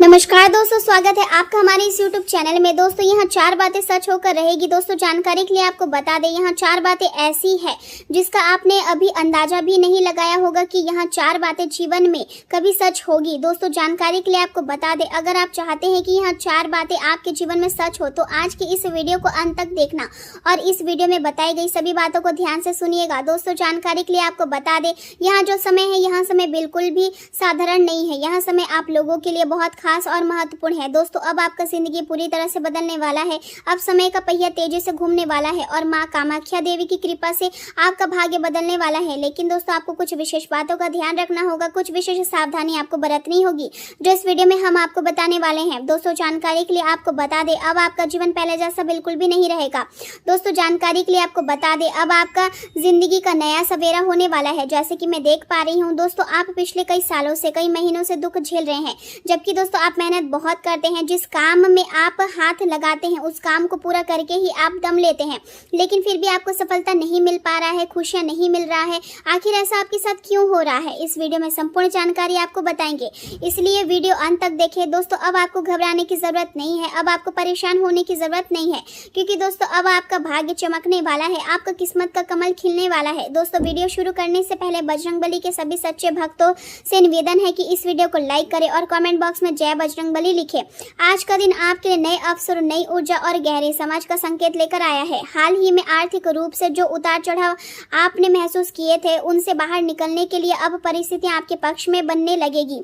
नमस्कार दोस्तों, स्वागत है आपका हमारे इस YouTube चैनल में। दोस्तों यहाँ 4 बातें सच होकर रहेगी। दोस्तों जानकारी के लिए आपको बता दें, यहाँ 4 बातें ऐसी है जिसका आपने अभी अंदाजा भी नहीं लगाया होगा कि यहाँ 4 बातें जीवन में कभी सच होगी। दोस्तों जानकारी के लिए आपको बता दें, अगर आप चाहते हैं कि यहाँ 4 बातें आपके जीवन में सच हो तो आज की इस वीडियो को अंत तक देखना और इस वीडियो में बताई गई सभी बातों को ध्यान से सुनिएगा। दोस्तों जानकारी के लिए आपको बता दें, यहाँ जो समय है यहाँ समय बिल्कुल भी साधारण नहीं है। यहाँ समय आप लोगों के लिए बहुत खास और महत्वपूर्ण है। दोस्तों अब आपका जिंदगी पूरी तरह से बदलने वाला है। अब समय का पहिया तेजी से घूमने वाला है और माँ कामाख्या देवी की कृपा से आपका भाग्य बदलने वाला है। लेकिन दोस्तों आपको कुछ विशेष बातों का ध्यान रखना होगा, कुछ विशेष सावधानी आपको बरतनी होगी जो इस वीडियो में हम आपको बताने वाले हैं। दोस्तों जानकारी के लिए आपको बता दें, अब आपका जीवन पहले जैसा बिल्कुल भी नहीं रहेगा। दोस्तों जानकारी के लिए आपको बता दें, अब आपका जिंदगी का नया सवेरा होने वाला है। जैसे कि मैं देख पा रही हूँ दोस्तों, आप पिछले कई सालों से, कई महीनों से दुख झेल रहे हैं, जबकि दोस्तों आप मेहनत बहुत करते हैं। जिस काम में आप हाथ लगाते हैं उस काम को पूरा करके ही आप दम लेते हैं, लेकिन फिर भी आपको सफलता नहीं मिल पा रहा है, खुशियां नहीं मिल रहा है। आखिर ऐसा आपके साथ क्यों हो रहा है, इस वीडियो में संपूर्ण जानकारी आपको बताएंगे, इसलिए वीडियो अंत तक देखें। दोस्तों अब आपको घबराने की जरूरत नहीं है, अब आपको परेशान होने की जरूरत नहीं है, क्योंकि दोस्तों अब आपका भाग्य चमकने वाला है, आपका किस्मत का कमल खिलने वाला है। दोस्तों वीडियो शुरू करने से पहले बजरंगबली के सभी सच्चे भक्तों से निवेदन है कि इस वीडियो को लाइक करें और कमेंट बॉक्स में जय बजरंगबली लिखें। आज का दिन आपके लिए नए अवसर, नई ऊर्जा और गहरे समाज का संकेत लेकर आया है। हाल ही में आर्थिक रूप से जो उतार चढ़ाव आपने महसूस किए थे, उनसे बाहर निकलने के लिए अब परिस्थितियां आपके पक्ष में बनने लगेगी।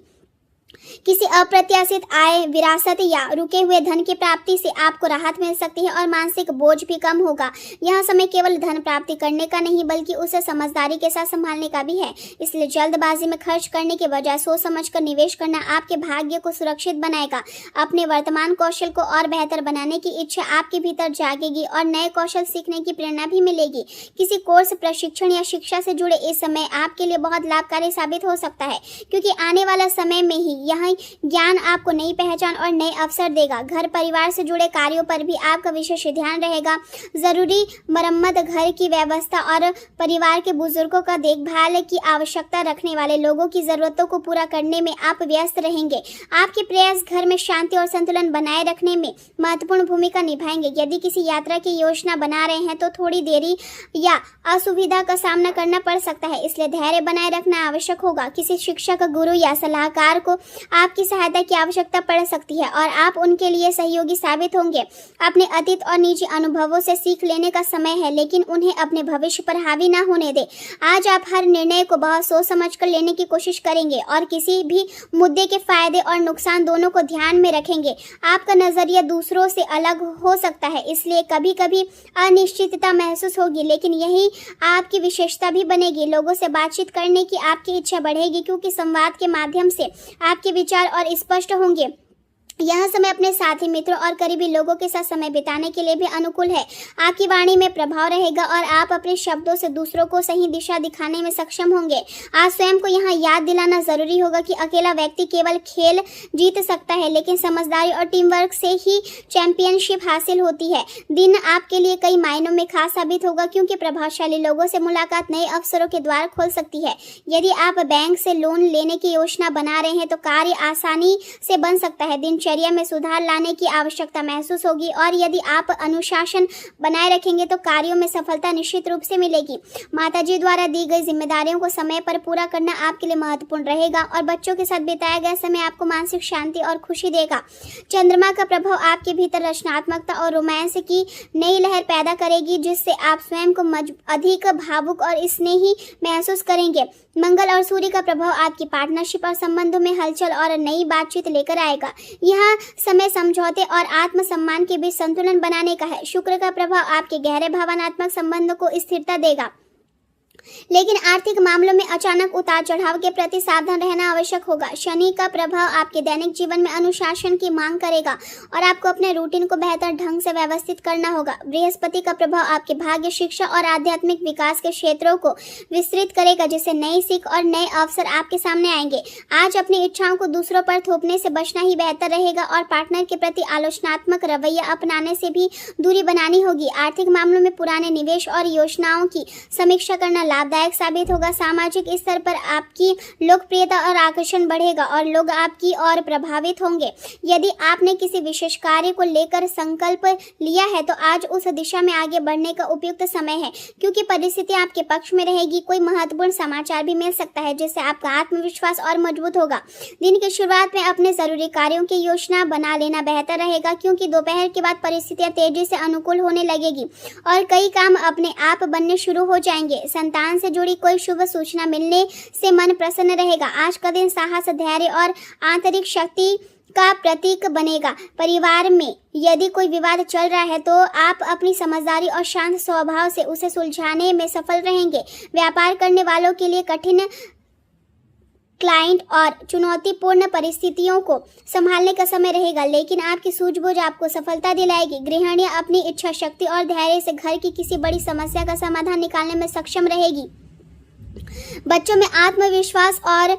किसी अप्रत्याशित आय, विरासत या रुके हुए धन की प्राप्ति से आपको राहत मिल सकती है और मानसिक बोझ भी कम होगा। यह समय केवल धन प्राप्ति करने का नहीं बल्कि उसे समझदारी के साथ संभालने का भी है, इसलिए जल्दबाजी में खर्च करने के बजाय सोच समझकर निवेश करना आपके भाग्य को सुरक्षित बनाएगा। अपने वर्तमान कौशल को और बेहतर बनाने की इच्छा आपके भीतर जागेगी और नए कौशल सीखने की प्रेरणा भी मिलेगी। किसी कोर्स, प्रशिक्षण या शिक्षा से जुड़े इस समय आपके लिए बहुत लाभकारी साबित हो सकता है, क्योंकि आने वाला समय में ही यह ज्ञान आपको नई पहचान और नए अवसर देगा। घर परिवार से जुड़े कार्यों पर भी आपका विशेष ध्यान रहेगा। जरूरी मरम्मत, घर की व्यवस्था और परिवार के बुजुर्गों का देखभाल की आवश्यकता रखने वाले लोगों की जरूरतों को पूरा करने में आप व्यस्त रहेंगे। आपके प्रयास घर में शांति और संतुलन बनाए रखने में महत्वपूर्ण भूमिका निभाएंगे। यदि किसी यात्रा की योजना बना रहे हैं तो थोड़ी देरी या असुविधा का सामना करना पड़ सकता है, इसलिए धैर्य बनाए रखना आवश्यक होगा। किसी शिक्षक, गुरु या सलाहकार को आपकी सहायता की आवश्यकता पड़ सकती है और आप उनके लिए सहयोगी साबित होंगे। अपने अतीत और निजी अनुभवों से सीख लेने का समय है, लेकिन उन्हें अपने भविष्य पर हावी ना होने दें। आज आप हर निर्णय को बहुत सोच समझकर लेने की कोशिश करेंगे और किसी भी मुद्दे के फायदे और नुकसान दोनों को ध्यान में रखेंगे। आपका नजरिया दूसरों से अलग हो सकता है, इसलिए कभी कभी अनिश्चितता महसूस होगी, लेकिन यही आपकी विशेषता भी बनेगी। लोगों से बातचीत करने की आपकी इच्छा बढ़ेगी, क्योंकि संवाद के माध्यम से आपके विचार और स्पष्ट होंगे। यह समय अपने साथी, मित्रों और करीबी लोगों के साथ समय बिताने के लिए भी अनुकूल है। आपकी वाणी में प्रभाव रहेगा और आप अपने शब्दों से दूसरों को सही दिशा दिखाने में सक्षम होंगे। आज स्वयं को यहाँ याद दिलाना जरूरी होगा कि अकेला व्यक्ति केवल खेल जीत सकता है, लेकिन समझदारी और टीम वर्क से ही चैंपियनशिप हासिल होती है। दिन आपके लिए कई मायनों में खास साबित होगा, क्योंकि प्रभावशाली लोगों से मुलाकात नए अवसरों के द्वार खोल सकती है। यदि आप बैंक से लोन लेने की योजना बना रहे हैं तो कार्य आसानी से बन सकता है। दिनचर्या में सुधार लाने की आवश्यकता महसूस होगी और यदि आप अनुशासन बनाए रखेंगे तो कार्यों में सफलता निश्चित रूप से मिलेगी। माताजी द्वारा दी गई जिम्मेदारियों को समय पर पूरा करना आपके लिए महत्वपूर्ण रहेगा और बच्चों के साथ बिताया गया समय आपको मानसिक शांति और खुशी देगा। चंद्रमा का प्रभाव आपके भीतर रचनात्मकता और रोमांस की नई लहर पैदा करेगी, जिससे आप स्वयं को अधिक भावुक और स्नेही महसूस करेंगे। मंगल और सूर्य का प्रभाव आपकी पार्टनरशिप और संबंधों में हलचल और नई बातचीत लेकर आएगा। यह समय समझौते और आत्मसम्मान के बीच संतुलन बनाने का है। शुक्र का प्रभाव आपके गहरे भावनात्मक संबंधों को स्थिरता देगा, लेकिन आर्थिक मामलों में अचानक उतार चढ़ाव के प्रति सावधान रहना आवश्यक होगा। शनि का प्रभाव आपके दैनिक जीवन में अनुशासन की मांग करेगा और आपको अपने रूटीन को बेहतर ढंग से व्यवस्थित करना होगा। बृहस्पति का प्रभाव आपके भाग्य, शिक्षा और आध्यात्मिक विकास के क्षेत्रों को विस्तृत करेगा, जिससे नई सीख और नए अवसर आपके सामने आएंगे। आज अपनी इच्छाओं को दूसरों पर थोपने से बचना ही बेहतर रहेगा और पार्टनर के प्रति आलोचनात्मक रवैया अपनाने से भी दूरी बनानी होगी। आर्थिक मामलों में पुराने निवेश और योजनाओं की समीक्षा करना लाभदायक साबित होगा। सामाजिक स्तर पर आपकी लोकप्रियता और आकर्षण बढ़ेगा और लोग आपकी ओर प्रभावित होंगे। यदि आपने किसी विशेष कार्य को लेकर संकल्प लिया है तो आज उस दिशा में आगे बढ़ने का उपयुक्त समय है, क्योंकि परिस्थिति आपके पक्ष में रहेगी। कोई महत्वपूर्ण समाचार भी मिल सकता है जिससे आपका आत्मविश्वास और मजबूत होगा। दिन की शुरुआत में अपने जरूरी कार्यों की योजना बना लेना बेहतर रहेगा, क्योंकि दोपहर के बाद परिस्थितियां तेजी से अनुकूल होने लगेगी और कई काम अपने आप बनने शुरू हो जाएंगे। संतान से जुड़ी कोई शुभ सूचना मिलने से मन प्रसन्न रहेगा। आज का दिन साहस, धैर्य और आंतरिक शक्ति का प्रतीक बनेगा। परिवार में यदि कोई विवाद चल रहा है तो आप अपनी समझदारी और शांत स्वभाव से उसे सुलझाने में सफल रहेंगे। व्यापार करने वालों के लिए कठिन क्लाइंट और चुनौतीपूर्ण परिस्थितियों को संभालने का समय रहेगा, लेकिन आपकी सूझबूझ आपको सफलता दिलाएगी। गृहिणियां अपनी इच्छा शक्ति और धैर्य से घर की किसी बड़ी समस्या का समाधान निकालने में सक्षम रहेगी। बच्चों में आत्मविश्वास और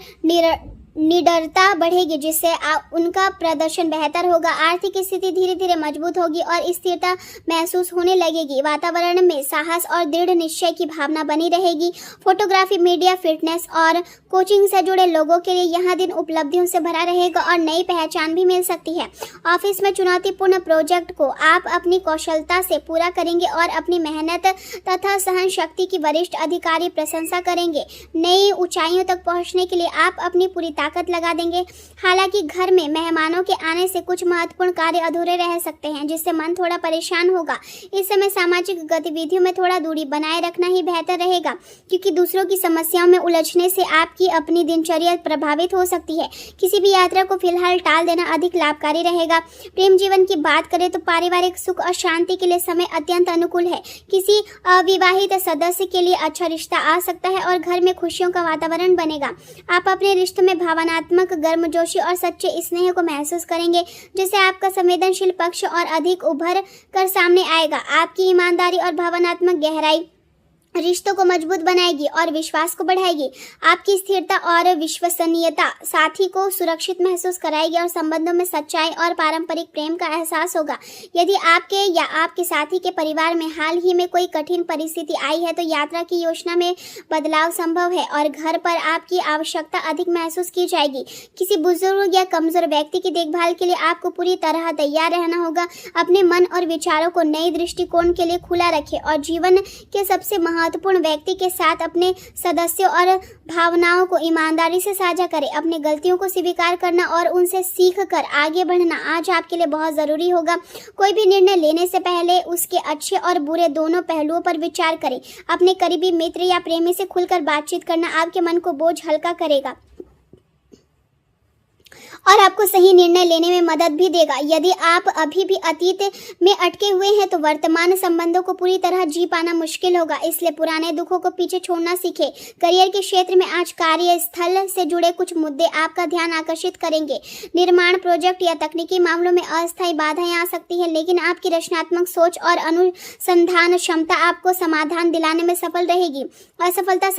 निडरता बढ़ेगी, जिससे उनका प्रदर्शन बेहतर होगा। आर्थिक स्थिति धीरे धीरे मजबूत होगी और स्थिरता महसूस होने लगेगी। वातावरण में साहस और दृढ़ निश्चय की भावना बनी रहेगी। फोटोग्राफी, मीडिया, फिटनेस और कोचिंग से जुड़े लोगों के लिए यह दिन उपलब्धियों से भरा रहेगा और नई पहचान भी मिल सकती है। ऑफिस में चुनौतीपूर्ण प्रोजेक्ट को आप अपनी कौशलता से पूरा करेंगे और अपनी मेहनत तथा सहन शक्ति की वरिष्ठ अधिकारी प्रशंसा करेंगे। नई ऊंचाइयों तक पहुंचने के लिए आप अपनी पूरी ताकत लगा देंगे। हालांकि घर में मेहमानों के आने से कुछ महत्वपूर्ण कार्य अधूरे रह सकते हैं, जिससे मन थोड़ा परेशान होगा। इस समय सामाजिक गतिविधियों में थोड़ा दूरी बनाए रखना ही बेहतर रहेगा, क्योंकि दूसरों की समस्याओं में उलझने से आपकी अपनी दिनचर्या प्रभावित हो सकती है। किसी भी यात्रा को फिलहाल टाल देना अधिक लाभकारी रहेगा। प्रेम जीवन की बात करें तो पारिवारिक सुख और शांति के लिए समय अत्यंत अनुकूल है। किसी अविवाहित सदस्य के लिए अच्छा रिश्ता आ सकता है और घर में खुशियों का वातावरण बनेगा। आप अपने रिश्ते में भावनात्मक गर्मजोशी और सच्चे स्नेह को महसूस करेंगे, जिससे आपका संवेदनशील पक्ष और अधिक उभर कर सामने आएगा। आपकी ईमानदारी और भावनात्मक गहराई रिश्तों को मजबूत बनाएगी और विश्वास को बढ़ाएगी। आपकी स्थिरता और विश्वसनीयता साथी को सुरक्षित महसूस कराएगी और संबंधों में सच्चाई और पारंपरिक प्रेम का एहसास होगा। यदि आपके या आपके साथी के परिवार में हाल ही में कोई कठिन परिस्थिति आई है तो यात्रा की योजना में बदलाव संभव है और घर पर आपकी आवश्यकता अधिक महसूस की जाएगी। किसी बुजुर्ग या कमजोर व्यक्ति की देखभाल के लिए आपको पूरी तरह तैयार रहना होगा। अपने मन और विचारों को नए दृष्टिकोण के लिए खुला रखें और जीवन के सबसे महत्वपूर्ण व्यक्ति के साथ अपने सदस्यों और भावनाओं को ईमानदारी से साझा करें। अपनी गलतियों को स्वीकार करना और उनसे सीख कर आगे बढ़ना आज आपके लिए बहुत जरूरी होगा। कोई भी निर्णय लेने से पहले उसके अच्छे और बुरे दोनों पहलुओं पर विचार करें। अपने करीबी मित्र या प्रेमी से खुलकर बातचीत करना आपके मन को बोझ हल्का करेगा और आपको सही निर्णय लेने में मदद भी देगा। यदि आप अभी भी अतीत में अटके हुए हैं तो वर्तमान संबंधों को पूरी तरह जी पाना मुश्किल होगा, इसलिए पुराने दुखों को पीछे छोड़ना सीखें। करियर के क्षेत्र में आज कार्यस्थल से जुड़े कुछ मुद्दे आपका ध्यान आकर्षित करेंगे। निर्माण प्रोजेक्ट या तकनीकी मामलों में अस्थायी बाधाएं आ सकती है, लेकिन आपकी रचनात्मक सोच और अनुसंधान क्षमता आपको समाधान दिलाने में सफल रहेगी। असफलता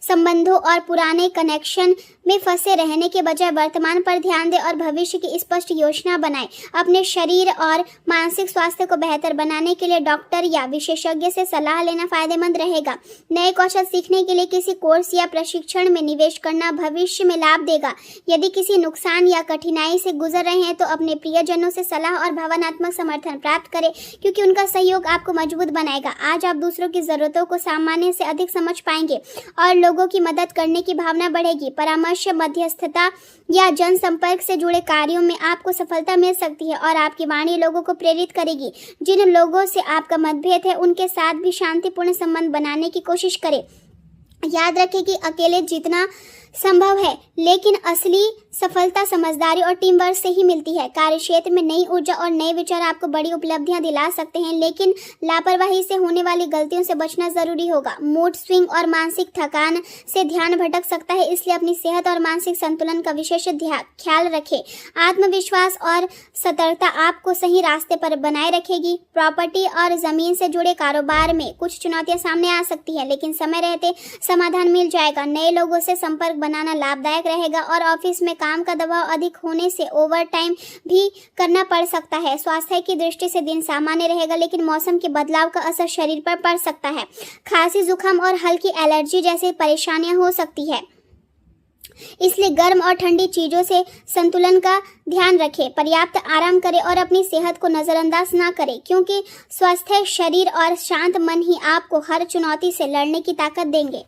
संबंधों और पुराने कनेक्शन में फंसे रहने के बजाय वर्तमान पर ध्यान दें और भविष्य की स्पष्ट योजना बनाएं। अपने शरीर और मानसिक स्वास्थ्य को बेहतर बनाने के लिए डॉक्टर या विशेषज्ञ से सलाह लेना फायदेमंद रहेगा। नए कौशल सीखने के लिए किसी कोर्स या प्रशिक्षण में निवेश करना भविष्य में लाभ देगा। यदि किसी नुकसान या कठिनाई से गुजर रहे हैं तो अपने प्रियजनों से सलाह और भावनात्मक समर्थन प्राप्त करें, क्योंकि उनका सहयोग आपको मजबूत बनाएगा। आज आप दूसरों की जरूरतों को सामान्य से अधिक समझ पाएंगे और लोगों की मदद करने की भावना बढ़ेगी। परामर्श, मध्यस्थता या जनसंपर्क से जुड़े कार्यों में आपको सफलता मिल सकती है और आपकी वाणी लोगों को प्रेरित करेगी। जिन लोगों से आपका मतभेद है उनके साथ भी शांतिपूर्ण संबंध बनाने की कोशिश करें। याद रखें कि अकेले जीतना संभव है, लेकिन असली सफलता समझदारी और टीम वर्क से ही मिलती है। कार्य क्षेत्र में नई ऊर्जा और नए विचार आपको बड़ी उपलब्धियां दिला सकते हैं, लेकिन लापरवाही से होने वाली गलतियों से बचना जरूरी होगा। मूड स्विंग और मानसिक थकान से ध्यान भटक सकता है, इसलिए अपनी सेहत और मानसिक संतुलन का विशेष ख्याल रखें। आत्मविश्वास और सतर्कता आपको सही रास्ते पर बनाए रखेगी। प्रॉपर्टी और जमीन से जुड़े कारोबार में कुछ चुनौतियां सामने आ सकती है, लेकिन समय रहते समाधान मिल जाएगा। नए लोगों से संपर्क बनाना लाभदायक रहेगा और ऑफिस में काम का दबाव अधिक होने से ओवर टाइम भी करना पड़ सकता है। स्वास्थ्य की दृष्टि से दिन सामान्य रहेगा, लेकिन मौसम के बदलाव का असर शरीर पर पड़ सकता है। खांसी, जुकाम और हल्की एलर्जी जैसी परेशानियां हो सकती है, इसलिए गर्म और ठंडी चीजों से संतुलन का ध्यान रखें। पर्याप्त आराम करें और अपनी सेहत को नजरअंदाज ना करें, क्योंकि स्वस्थ शरीर और शांत मन ही आपको हर चुनौती से लड़ने की ताकत देंगे।